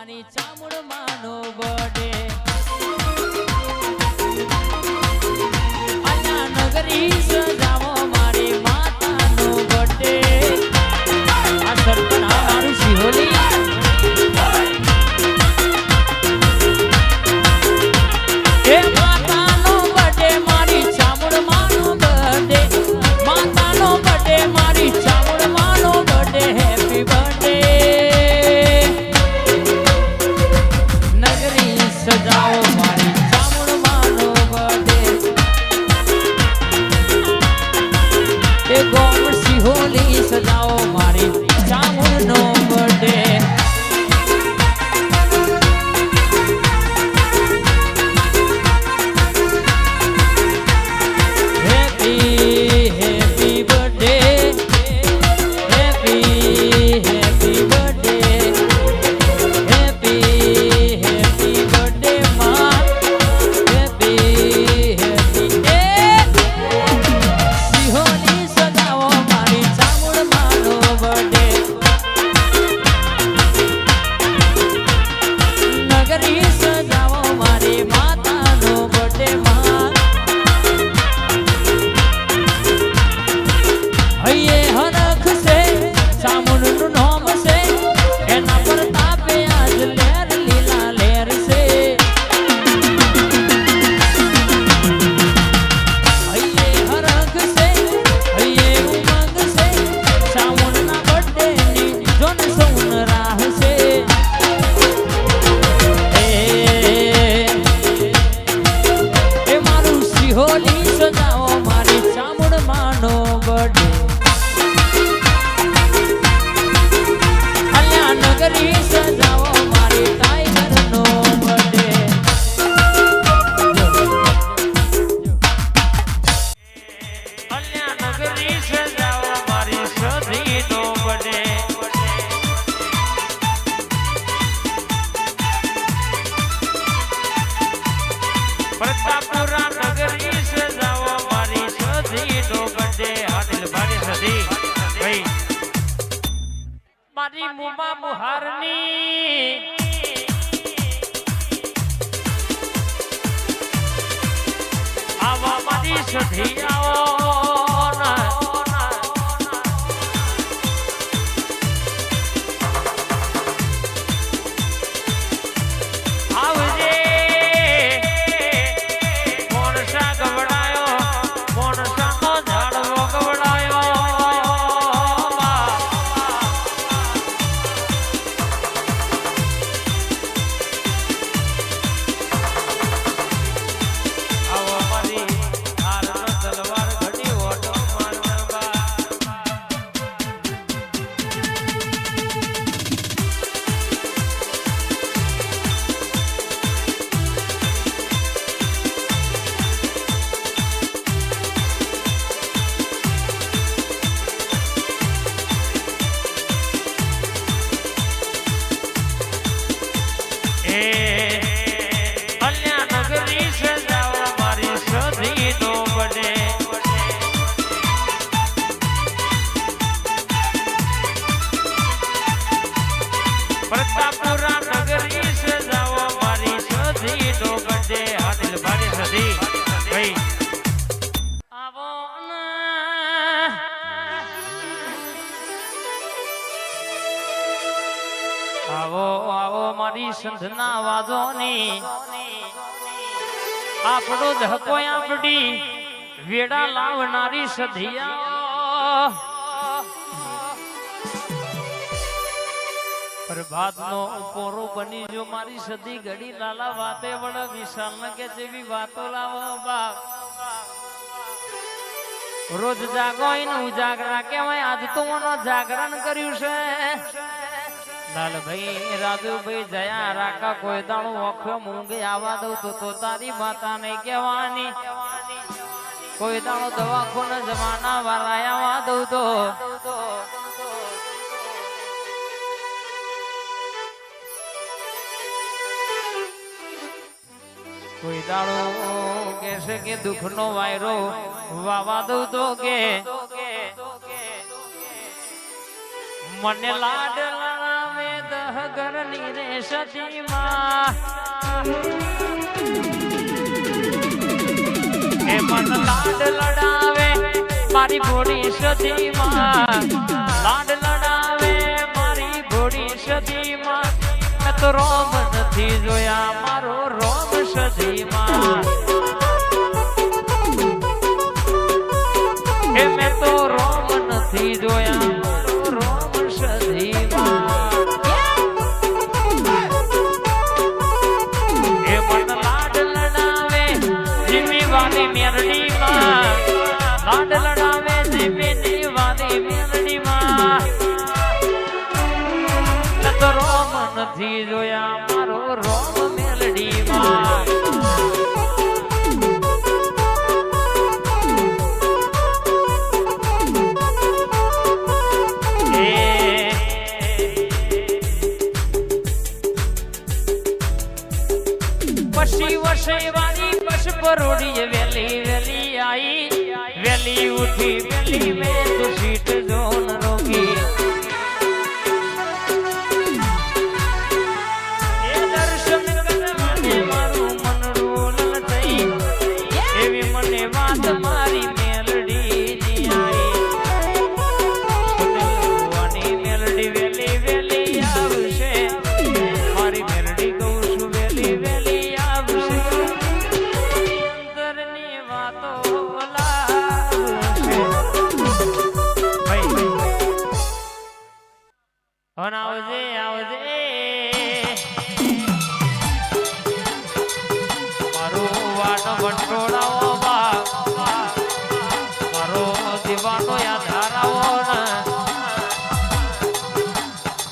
મારી ચામુંડ માનો બર્થડે અલા નગરી સજાવો મારી માતાનો બર્થડે આ સરપણા મારું સિહોલી એ માતાનો બર્થડે મારી ચામુંડ માનો બર્થડે માતાનો બર્થડે મારી ચામુંડ માનો બર્થડે હેપી બર્થડે નગરી સજાઓ મારી ચામુંડ માનો બર્થડે એ ગોમ સિહોલી સજાઓ મારી ચામુંડનો બર્થડે મારી મુમા મુહારની આવા મારી સધિયાઓ આવજે મોણસા ગવડાયો મોણસાનો ઝાડવો ગવડાયો આવો આવો મારી સંધના વાદોની આપણો ધકો આપડી વેડા લાવનારી સધિયા પ્રભાતનો પોરો બની જો મારી સધી ઘડી લાલા વાતે વડ વિશાલ ન કે જેવી વાતો લાવો બાપ રોજ જાગો એનું ઉજાગરા કહેવાય આજ તો મને જાગરણ કર્યું છે લાલભાઈ રાજુભાઈ જયા રાકા કોઈ દાણો વખો મૂંગે આવા દઉં તો તારી માતા ને કહેવાની કોઈ દાણો દવાખોને જમાના વાળા આવા દઉં તો કોઈ દાડો કેસે કે દુઃખ નો વાયરો વાવા દઉં તો કે મને લાડ લાવે ઘરની રે સતીમાં એ મન લાડ લડાવે મારી ભોળી સતીમાં લાડ લડાવે મારી ભોળી સતીમાં મેં તો રોમ નથી જોયા મારો રોમ સતીમાં એ મેં તો રોમ નથી જોયા મારો રોમ સતીમાં એ મન લાડ લડાવે જીમી વાલી મેરડીમાં લાડ લડાવે જીમીની વાલી મેરડીમાં મેં તો રોમ નથી જોયા મારો રોમ મેલડીમાં પશી વશે વાળી પશ પરોડી વેલી વેલી આઈ વેલી ઉઠી વેલી મેં તો સીટ જોન રોકી એ દર્શન કરવાને મારું મન રોલન થઈ એવી મને વાત મારી મેલડીની આઈ સુનવાની મેલડી વેલી વેલી આવશે મારી મેલડી કહું છું વેલી વેલી આવજે આવજે મારું વાટો વટોળાવો મારો દીવાનો યાદ હારાવો ને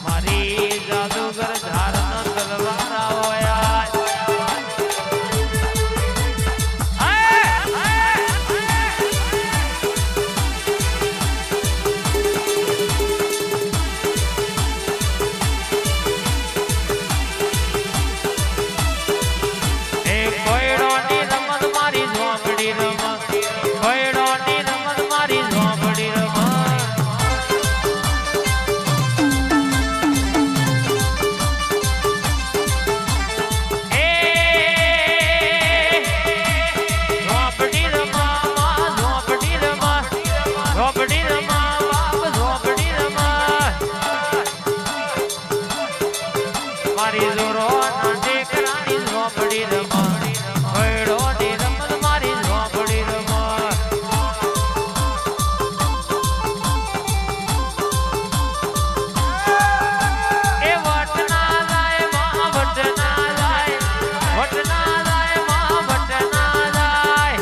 મારી જાદુગર ધારનો તલવાર આવો યાર મારી જોરો ના ટેકરાની ઝોપડી રમા ભયડો ની રમત મારી ઝોપડી રમા એ વટના જાય માં વટના જાય વટના જાય માં વટના જાય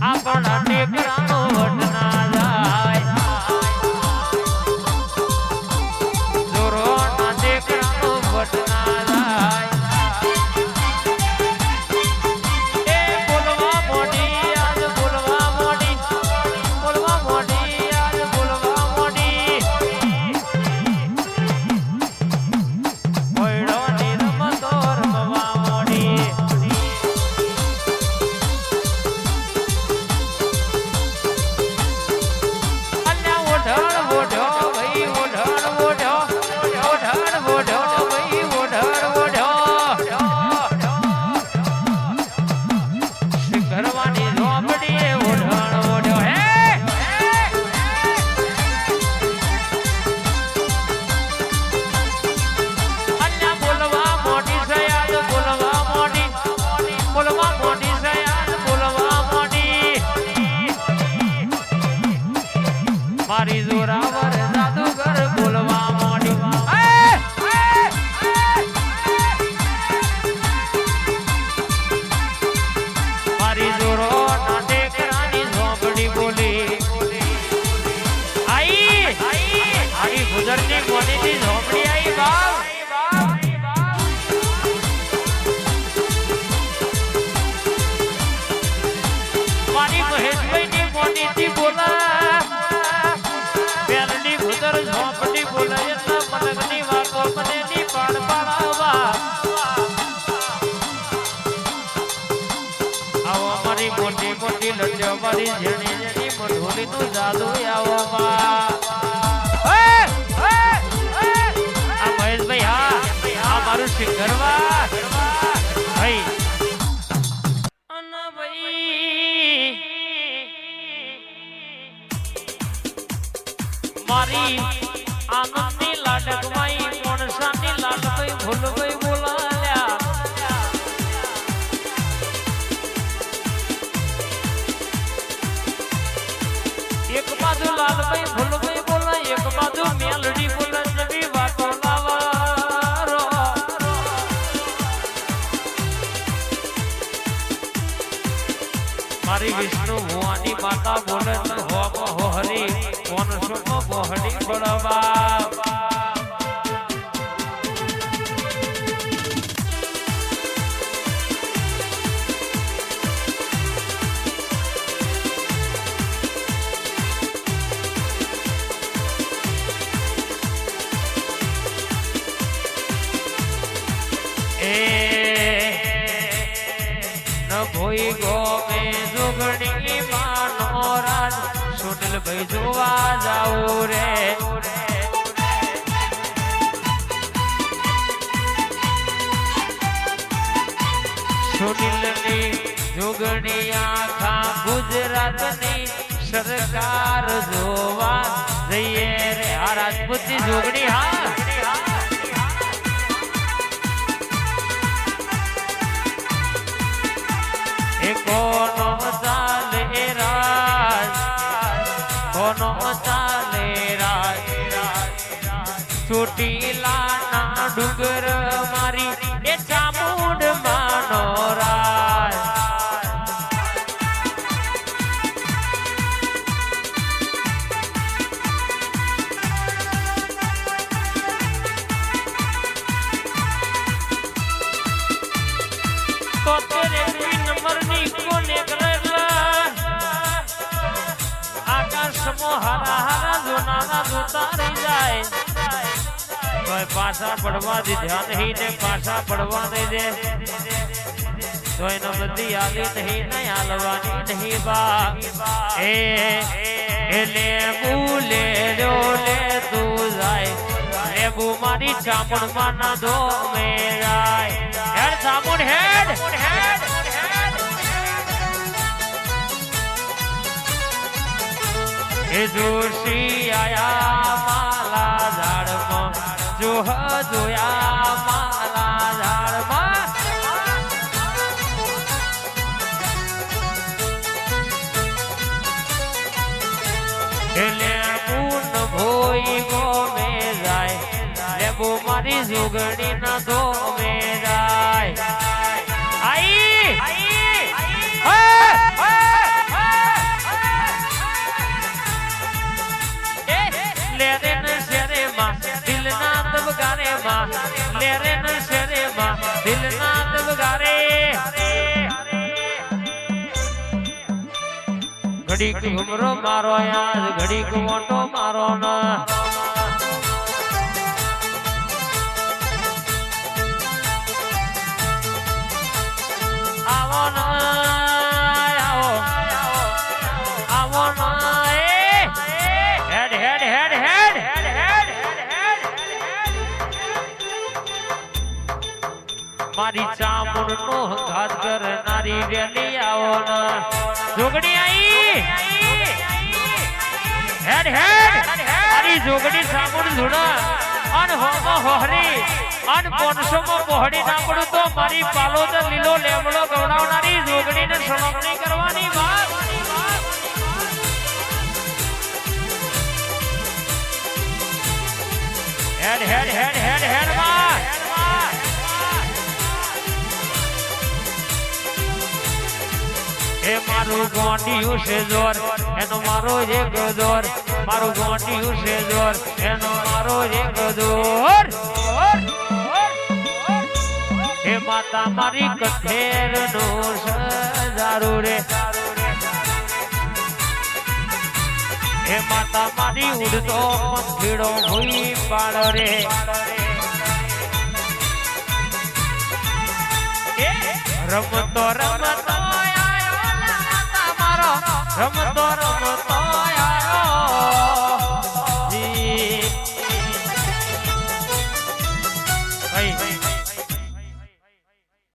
આપણા ટેકરાનો વટના જાય મારી જોરાવર જાદુગર બોલવા મોડી મારી જોરો ના ટેકરાની ઝોપડી બોલી આઈ આઈ ગુજરની કોની ઝોપડી આઈ બાપ મારી મહેશભાઈ ની કોની થી બોલા ઝોપડી બોલાય એટલા મનગની વાતો મને ની પાડ પાડાવા આવો મારી મોટી મોટી લડ્યો મારી જેણી જેણી મઢોલી નું જાદુ આવો માં ગરબા ભાઈ અના ભાઈ મારી આનંદની લાડકમાઈ મોણસાની લાડકઈ ભૂલભાઈ બોલાલ્યા એક બાજુ લાલભાઈ ભૂલભાઈ બોલા એક બાજુ મેલડી બોલા જવી વાતો લાવારો મારી વિષ્ણુ ભુવાની માતા બોલે હો હરી કોણ સુનો બોહડી બળવા ભોઈ ગોમે જોગણી માનો રાજ સુનિલ ભાઈ જોવા જાઉં રે સુનિલની જોગણી આખા ગુજરાતની સરકાર જોવા જઈએ રે આ રાજપૂતની જોગણી હા કોનો ચાલે રાજ કોનો ચાલે રાજ ચોટીલાના ડુંગર મારી એ ચામુંડ માનો રાજ તો તેરે પાછા પડવા દે ધ્યાન નહીં ને પાછા પડવા નહીં દે તો એનો બધી આલી નહીં ને હાલવાની નહીં બા એ લેબુ લે તું જાય લેબુ મારી ચામણ માં ના ધો મે જાય હેડ ચામણ હેડ એ જોશી આયા માલા ઝાડમાં જોયા માલા ઝાડમાં લેબુ ભોઈ ગોમે જાય લેબુ મારી જોગણી ના ધોમે જાય આઈ લેરે ન શેરે માં દિલ ના દબગારે માં લેરે ન શેરે માં દિલ ના દબગારે ઘડીક ઘુમરો મારો યાદ ઘડીક મોટો મારો ના આવો ના આવો ના મારી ચામુંડ નો ઘાત કરનારી વેલી આવો ના જોગણી આઈ હેડ મારી જોગણી ચામુંડ ધૂણા અન હોમો હોહરી અન 500 માં પહોળી ના પડું તો મારી પાલોદર લીલો લેમડો ગવડાવનારી જોગણીને સલામણી કરવાની વાત હેડ માં એ મારું ગોંડિયું છે જોર એનો મારો એક જોર મારું ગોંડિયું છે જોર એનો મારો એક જોર એ માતા મારી કથેર નો સજારું રે એ માતા મારી ઉડતો પંખીડો ભૂઈ પાડ રે રમતો રમતો આયો